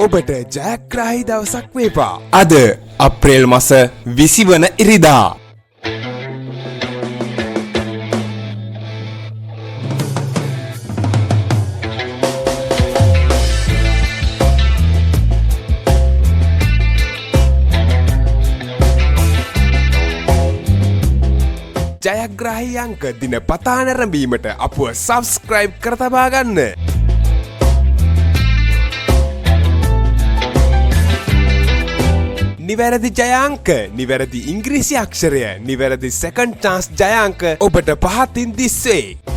ඔබට ජයග්‍රාහී දවසක් වේවා. අද අප්‍රේල් මාස 20 වන ඉරිදා. ජයග්‍රාහී අංක දිනපතා නැරඹීමට අපව සබ්ස්ක්‍රයිබ් කර තබා ගන්න. නිවැරදි ජයාංක, නිවැරදි ඉංග්‍රීසි අක්ෂරය, නිවැරදි සෙකන්ඩ් චාන්ස් ජයාංක ඔබට පහතින් දිස්සේ.